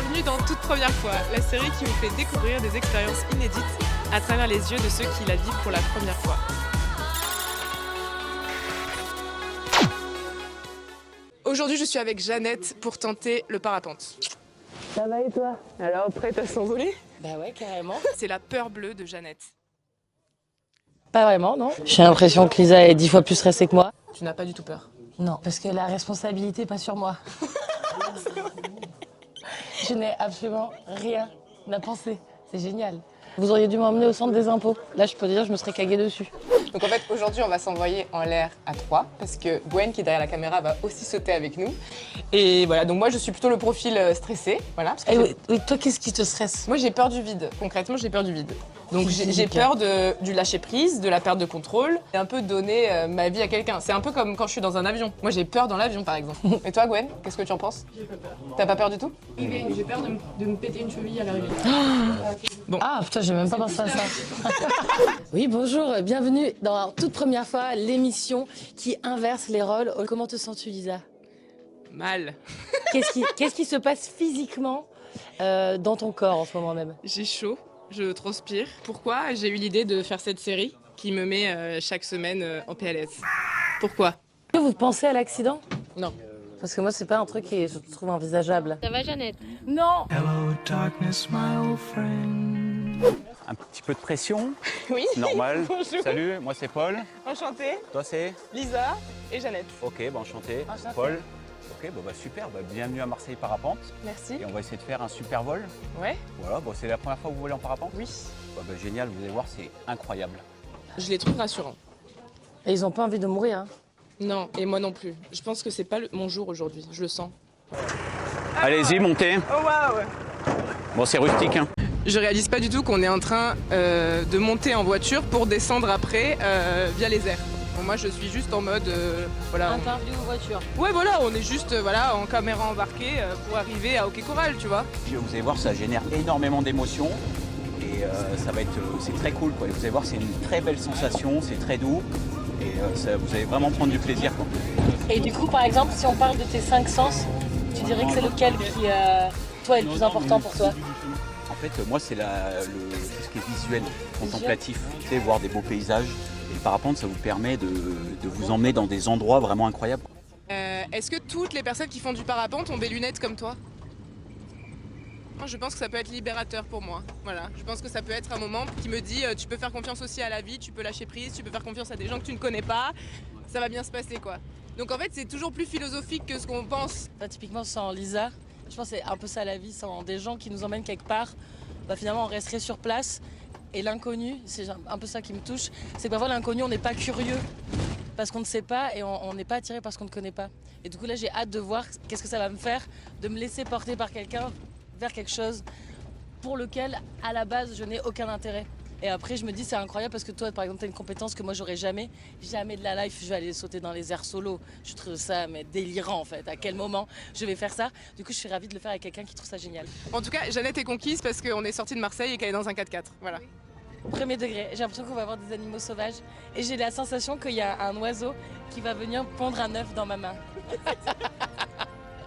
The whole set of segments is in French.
Bienvenue dans Toute Première Fois, la série qui vous fait découvrir des expériences inédites à travers les yeux de ceux qui la vivent pour la première fois. Aujourd'hui, je suis avec Jeannette pour tenter le parapente. Ça va et toi? Alors, prête à s'envoler? Bah ouais, carrément. C'est la peur bleue de Jeannette. Pas vraiment, non. J'ai l'impression que Lisa est 10 fois plus stressée que moi. Tu n'as pas du tout peur? Non, parce que la responsabilité pas sur moi. Je n'ai absolument rien à penser. C'est génial. Vous auriez dû m'emmener au centre des impôts. Là, je peux dire, je me serais caguée dessus. Donc en fait, aujourd'hui, on va s'envoyer en l'air à 3 parce que Gwen, qui est derrière la caméra, va aussi sauter avec nous. Et voilà, donc moi, je suis plutôt le profil stressé. Voilà, parce que oui, toi, qu'est-ce qui te stresse? moi, j'ai peur du vide. Concrètement, j'ai peur du vide. Donc j'ai peur du lâcher prise, de la perte de contrôle, et un peu donner ma vie à quelqu'un. C'est un peu comme quand je suis dans un avion. Moi, j'ai peur dans l'avion, par exemple. Et toi, Gwen, qu'est-ce que tu en penses? J'ai pas peur. T'as pas peur du tout? J'ai peur de me péter une cheville à l'arrivée. Bon. Ah putain, j'ai même pas pensé à ça. Oui, bonjour, bienvenue dans Toute Première Fois, l'émission qui inverse les rôles. Comment te sens-tu, Lisa? Mal. Qu'est-ce qui se passe physiquement dans ton corps en ce moment même? J'ai chaud, je transpire. Pourquoi j'ai eu l'idée de faire cette série qui me met chaque semaine en PLS? Pourquoi? Est-ce que vous pensez à l'accident? Non. Parce que moi, c'est pas un truc qui est, je trouve, envisageable. Ça va, Jeannette? Non! Hello, darkness, my old friend. Un petit peu de pression, Oui. c'est normal. Bonjour. Salut, moi c'est Paul. Enchantée, Toi c'est? Lisa et Jeannette. Ok, bah enchanté. Enchanté. Paul. Ok, bah super, bah, bienvenue à Marseille Parapente. Merci. Et on va essayer de faire un super vol. Ouais. Voilà, bon, c'est la première fois que vous volez en parapente? Oui. Bah, génial, vous allez voir, c'est incroyable. Je les trouve rassurants. Et ils ont pas envie de mourir, hein? Non, et moi non plus. Je pense que c'est pas mon jour aujourd'hui, je le sens. Allez-y, montez. Oh waouh! Bon, c'est rustique, hein. Je réalise pas du tout qu'on est en train de monter en voiture pour descendre après via les airs. Bon, moi je suis juste en mode voilà. Interview voiture. Ouais voilà, on est juste voilà en caméra embarquée pour arriver à OK Coral, tu vois. Vous allez voir, ça génère énormément d'émotions. Et ça va être, c'est très cool, quoi. Et vous allez voir, c'est une très belle sensation, c'est très doux. Et vous allez vraiment prendre du plaisir, quoi. Et du coup, par exemple, si on parle de tes 5 sens, tu dirais que c'est lequel qui, toi, est le plus important pour toi? En fait, moi, c'est tout ce qui est visuel, contemplatif. Tu sais, voir des beaux paysages. Et le parapente, ça vous permet de vous emmener dans des endroits vraiment incroyables. Est-ce que toutes les personnes qui font du parapente ont des lunettes comme toi? Moi, je pense que ça peut être libérateur pour moi. Voilà, je pense que ça peut être un moment qui me dit tu peux faire confiance aussi à la vie, tu peux lâcher prise, tu peux faire confiance à des gens que tu ne connais pas, ça va bien se passer quoi. Donc en fait, c'est toujours plus philosophique que ce qu'on pense. Bah, typiquement, sans Lisa, je pense que c'est un peu ça la vie, sans des gens qui nous emmènent quelque part, bah, finalement, on resterait sur place. Et l'inconnu, c'est un peu ça qui me touche, c'est que parfois l'inconnu, on n'est pas curieux parce qu'on ne sait pas et on n'est pas attiré parce qu'on ne connaît pas. Et du coup, là, j'ai hâte de voir qu'est-ce que ça va me faire, de me laisser porter par quelqu'un vers quelque chose pour lequel, à la base, je n'ai aucun intérêt. Et après, je me dis, c'est incroyable parce que toi, par exemple, tu as une compétence que moi, j'aurais jamais de la life. Je vais aller sauter dans les airs solo. Je trouve ça mais délirant, en fait. À quel moment je vais faire ça? Du coup, je suis ravie de le faire avec quelqu'un qui trouve ça génial. En tout cas, Jeannette est conquise parce qu'on est sorti de Marseille et qu'elle est dans un 4x4. Voilà. Premier degré, j'ai l'impression qu'on va avoir des animaux sauvages. Et j'ai la sensation qu'il y a un oiseau qui va venir pondre un œuf dans ma main.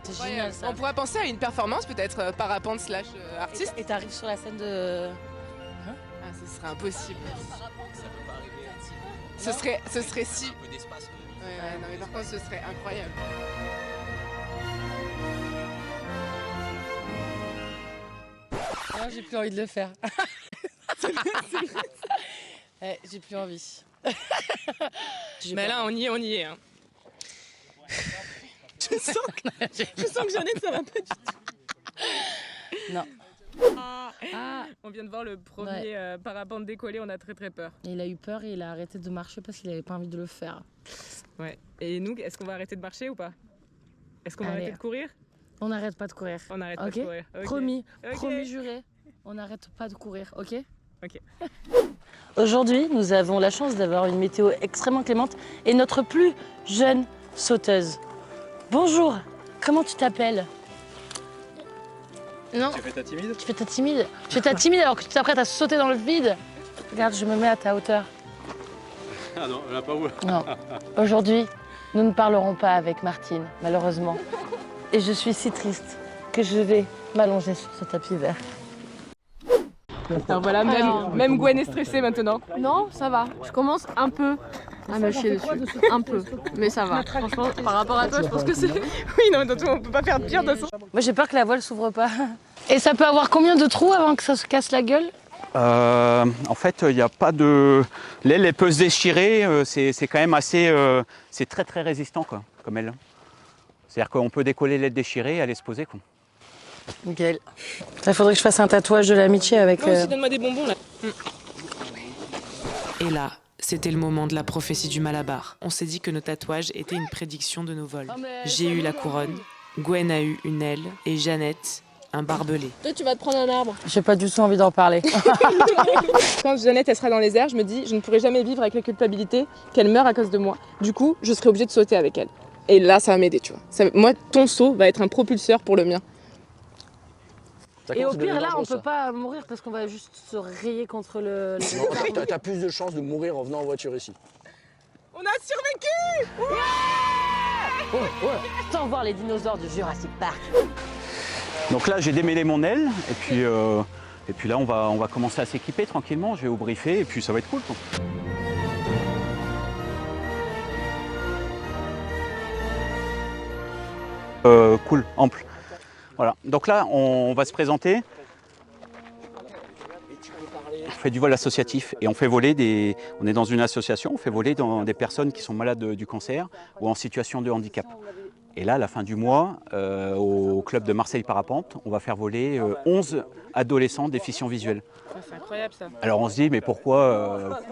C'est génial, ça. On pourrait penser à une performance, peut-être parapente slash artiste. Et t'arrives sur la scène de... Ah, ce serait impossible. Ce serait si. Ouais, non, mais par contre, ce serait incroyable. Moi, j'ai plus envie de le faire. Ouais, j'ai plus envie. Mais là, on y est. Hein. je sens que Jeannette, ça va pas du tout. Non. On vient de voir le premier parapente décoller, on a très très peur. Il a eu peur et il a arrêté de marcher parce qu'il avait pas envie de le faire. Ouais. Et nous, est-ce qu'on va arrêter de marcher ou pas? Est-ce qu'on va arrêter de courir? On n'arrête pas de courir. On n'arrête pas de courir. Okay. Promis, Okay. promis juré, on n'arrête pas de courir, ok? Ok. Aujourd'hui, nous avons la chance d'avoir une météo extrêmement clémente et notre plus jeune sauteuse. Bonjour, comment tu t'appelles? Non. Tu fais ta timide? Tu fais ta timide? Tu fais ta timide alors que tu t'apprêtes à sauter dans le vide? Regarde, je me mets à ta hauteur. Ah non, là pas où. Non. Aujourd'hui, nous ne parlerons pas avec Martine, malheureusement. Et je suis si triste que je vais m'allonger sur ce tapis vert. Alors voilà, même Gwen est stressée maintenant. Non, ça va. Je commence un peu à me chier dessus. Un peu. Mais ça va. Franchement, par rapport à toi, je pense que c'est... Oui, non, mais on peut pas faire pire de ça. Moi j'ai peur que la voile s'ouvre pas. Et ça peut avoir combien de trous avant que ça se casse la gueule? En fait, il n'y a pas de... L'aile, elle peut se déchirer, c'est quand même assez... c'est très très résistant, quoi, comme aile. C'est-à-dire qu'on peut décoller l'aile déchirée et aller se poser, quoi. Nickel. Il faudrait que je fasse un tatouage de l'amitié avec... Moi aussi, donne-moi des bonbons, là. Et là, c'était le moment de la prophétie du Malabar. On s'est dit que nos tatouages étaient une prédiction de nos vols. J'ai eu la couronne, Gwen a eu une aile et Jeannette un barbelé. Toi, tu vas te prendre un arbre. J'ai pas du tout envie d'en parler. Quand Jeannette elle sera dans les airs, je me dis, je ne pourrai jamais vivre avec la culpabilité qu'elle meurt à cause de moi. Du coup, je serai obligée de sauter avec elle. Et là, ça va m'aider, tu vois. Moi, ton saut va être un propulseur pour le mien. Et au pire, là, on peut pas mourir parce qu'on va juste se rayer contre le... Non, t'as plus de chances de mourir en venant en voiture ici. On a survécu! Sans voir les dinosaures du Jurassic Park. Donc là, j'ai démêlé mon aile, et puis là, on va commencer à s'équiper tranquillement. Je vais vous briefer, et puis ça va être cool, quoi. Cool, ample. Voilà, donc là, on va se présenter. On fait du vol associatif et on fait voler des... On est dans une association, on fait voler des personnes qui sont malades du cancer ou en situation de handicap. Et là, à la fin du mois, au club de Marseille Parapente, on va faire voler 11 adolescents déficients visuels. C'est incroyable, ça. Alors on se dit, mais pourquoi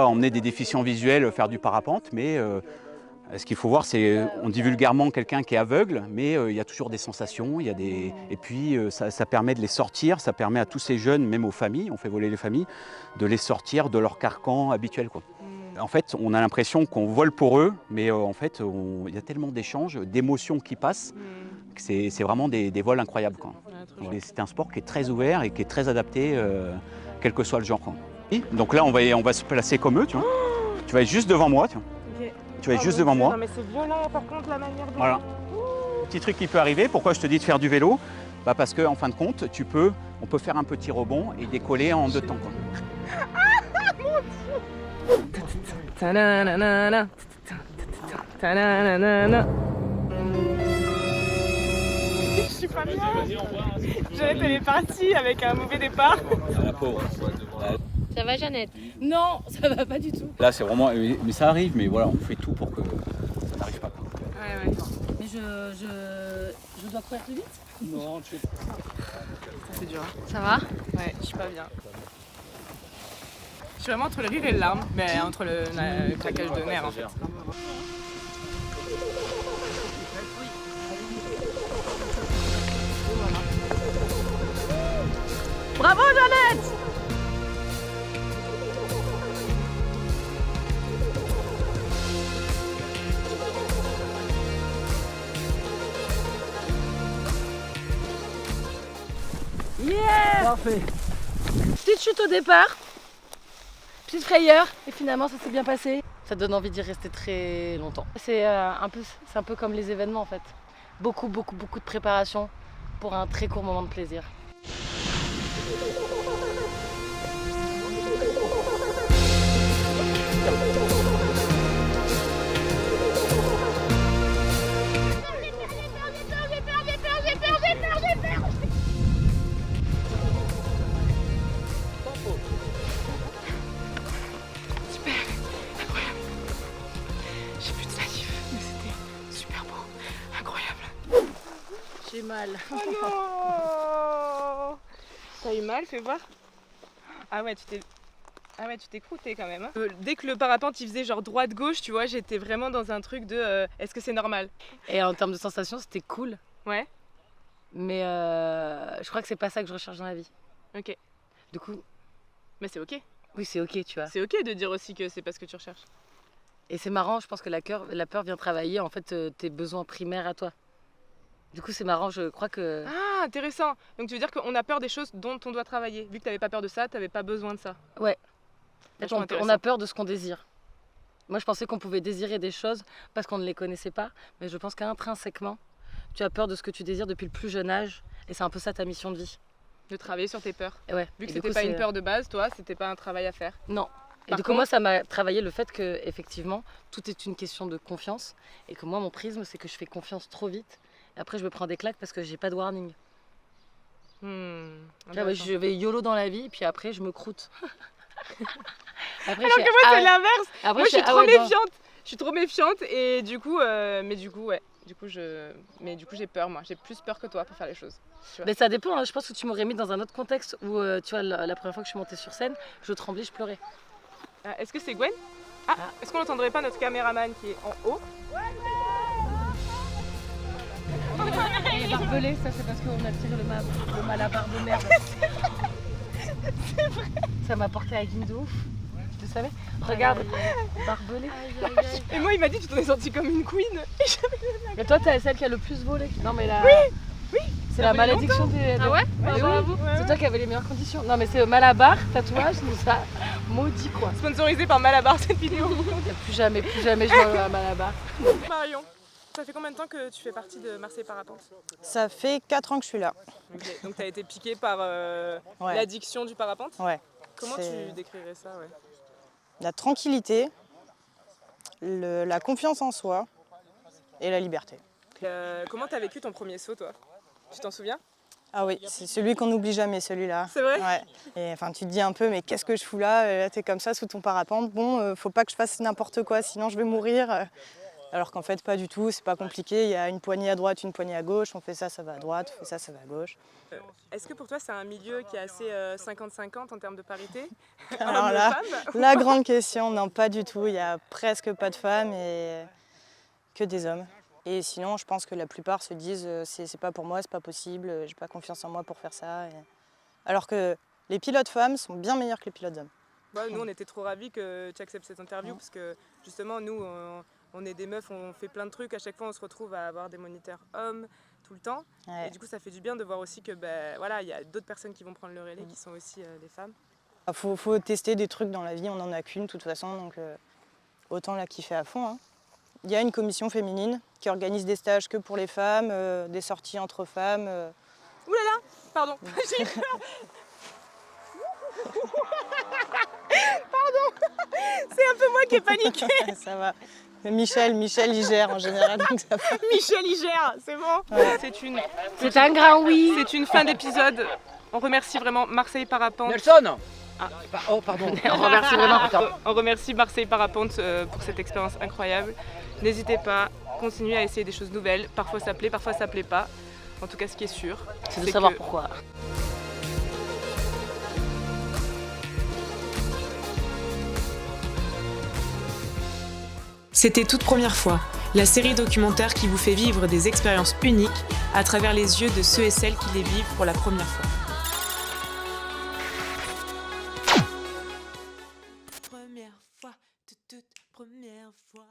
emmener des déficients visuels faire du parapente? Mais ce qu'il faut voir, c'est on dit vulgairement quelqu'un qui est aveugle, mais il y a toujours des sensations, il y a des... et puis ça permet de les sortir, ça permet à tous ces jeunes, même aux familles, on fait voler les familles, de les sortir de leur carcan habituel, quoi. En fait, on a l'impression qu'on vole pour eux, mais en fait, il y a tellement d'échanges, d'émotions qui passent, que c'est vraiment des vols incroyables, quoi. Ouais, c'est un sport qui est très ouvert et qui est très adapté, quel que soit le genre, quoi. Donc là, on va se placer comme eux, tu vois. Tu vas être juste devant moi, tu vois. Okay. Tu vas être juste devant moi. Non mais c'est violent par contre la manière de... Voilà. Petit truc qui peut arriver, pourquoi je te dis de faire du vélo? Bah parce qu'en fin de compte, on peut faire un petit rebond et décoller en 2 temps, quoi. Mon Dieu. Ta-na-na-na-na. Ta-na-na-na-na. Je suis pas bien. Jeannette elle est partie avec un mauvais départ. La pauvre. Ça va, Jeannette? Non, ça va pas du tout. Là, c'est vraiment... Mais ça arrive, mais voilà, on fait tout pour que ça n'arrive pas, quoi. Ouais, ouais. Mais je dois courir plus vite? Non, tu... C'est dur. Ça va? Ouais, je suis pas bien. Je suis vraiment entre le rire et le larme, mais entre le claquage de nerfs en fait. Bravo, Jeannette! Yeah! Parfait. Petite chute au départ, petite frayeur, et finalement ça s'est bien passé. Ça donne envie d'y rester très longtemps. C'est un peu comme les événements en fait. Beaucoup de préparation pour un très court moment de plaisir. J'ai plus de salive, mais c'était super beau, incroyable. J'ai mal. Oh non! T'as eu mal, fais voir. Ah ouais, tu t'es croûté quand même. Hein. Dès que le parapente il faisait genre droite-gauche, tu vois, j'étais vraiment dans un truc de est-ce que c'est normal? Et en termes de sensations, c'était cool. Ouais. Mais je crois que c'est pas ça que je recherche dans la vie. Ok. Du coup, Mais c'est ok. oui, c'est ok, tu vois. C'est ok de dire aussi que c'est pas ce que tu recherches. Et c'est marrant, je pense que la peur vient travailler en fait tes besoins primaires à toi. Du coup, c'est marrant, je crois que... Ah, intéressant. Donc tu veux dire qu'on a peur des choses dont on doit travailler. Vu que t'avais pas peur de ça, t'avais pas besoin de ça. Ouais. Vachement On intéressant. a peur de ce qu'on désire. Moi, je pensais qu'on pouvait désirer des choses parce qu'on ne les connaissait pas. Mais je pense qu'intrinsèquement, tu as peur de ce que tu désires depuis le plus jeune âge. Et c'est un peu ça ta mission de vie. De travailler sur tes peurs. Et ouais. Vu que Et du c'était coup, pas une c'est- peur de base, toi, c'était pas un travail à faire. Non. Et Par du coup, moi, contre- ça m'a travaillé le fait que, effectivement, tout est une question de confiance. Et que moi, mon prisme, c'est que je fais confiance trop vite. Et après, je me prends des claques parce que j'ai pas de warning. Tu vois, ouais, je vais YOLO dans la vie, puis après, je me croûte. Après, Alors que moi, c'est l'inverse. Après, Moi, je suis fais, trop ouais, non. méfiante. Je suis trop méfiante et du coup, ouais. Du coup, j'ai peur, moi. J'ai plus peur que toi pour faire les choses. Mais ça dépend, hein. Je pense que tu m'aurais mis dans un autre contexte où, tu vois, la première fois que je suis montée sur scène, je tremblais, je pleurais. Est-ce que c'est Gwen? Est-ce qu'on n'entendrait pas notre caméraman qui est en haut? Et barbelé, ça c'est parce qu'on a tiré le malabar de merde. C'est vrai. Ça m'a porté à Guine de ouf. Tu savais? Regarde, barbelé. Et moi, il m'a dit tu t'en es sortie comme une queen. Mais toi, t'es celle qui a le plus volé. Non, mais là. Oui. C'est la malédiction des. Ah ouais? Bravo à vous. C'est toi qui avais les meilleures conditions. Non, mais c'est Malabar, tatouage, nous a maudit quoi. Sponsorisé par Malabar cette vidéo. Plus jamais je vais à Malabar. Marion, ça fait combien de temps que tu fais partie de Marseille Parapente? Ça fait 4 ans que je suis là. Ok, donc tu as été piquée par Ouais. l'addiction du parapente? Ouais. Comment C'est- tu décrirais ça? Ouais. La tranquillité, la confiance en soi et la liberté. Comment tu as vécu ton premier saut, toi? Tu t'en souviens? Ah oui, c'est celui qu'on n'oublie jamais, celui-là. C'est vrai? Ouais. Et enfin, tu te dis un peu, mais qu'est-ce que je fous là? Là, t'es comme ça sous ton parapente. Bon, faut pas que je fasse n'importe quoi, sinon je vais mourir. Alors qu'en fait, pas du tout, c'est pas compliqué. Il y a une poignée à droite, une poignée à gauche. On fait ça, ça va à droite. On fait ça, ça va à gauche. Est-ce que pour toi, c'est un milieu qui est assez 50-50 en termes de parité? Alors là, la grande question, non, pas du tout. Il y a presque pas de femmes et que des hommes. Et sinon, je pense que la plupart se disent c'est pas pour moi, c'est pas possible, j'ai pas confiance en moi pour faire ça. Alors que les pilotes femmes sont bien meilleurs que les pilotes hommes. Ouais, nous, on était trop ravis que tu acceptes cette interview parce que justement, nous, on est des meufs, on fait plein de trucs. À chaque fois, on se retrouve à avoir des moniteurs hommes tout le temps. Ouais. Et du coup, ça fait du bien de voir aussi que voilà, il y a d'autres personnes qui vont prendre le relais, qui sont aussi des femmes. Faut tester des trucs dans la vie, on n'en a qu'une de toute façon, donc autant la kiffer à fond. Hein. Il y a une commission féminine qui organise des stages que pour les femmes, des sorties entre femmes. Ouh là là, pardon, j'ai eu peur. Pardon, c'est un peu moi qui ai paniqué. Ça va. Mais Michel, il gère en général, donc ça va. Michel, il gère, c'est bon. Ouais. C'est un grand oui. C'est une fin d'épisode. On remercie vraiment Marseille Parapente. Nelson Oh, pardon. On remercie vraiment. On remercie Marseille Parapente pour cette expérience incroyable. N'hésitez pas, continuez à essayer des choses nouvelles. Parfois ça plaît, parfois ça plaît pas. En tout cas, ce qui est sûr, C'est de savoir que pourquoi. C'était Toute Première Fois, la série documentaire qui vous fait vivre des expériences uniques à travers les yeux de ceux et celles qui les vivent pour la première fois. Première fois, toute première fois.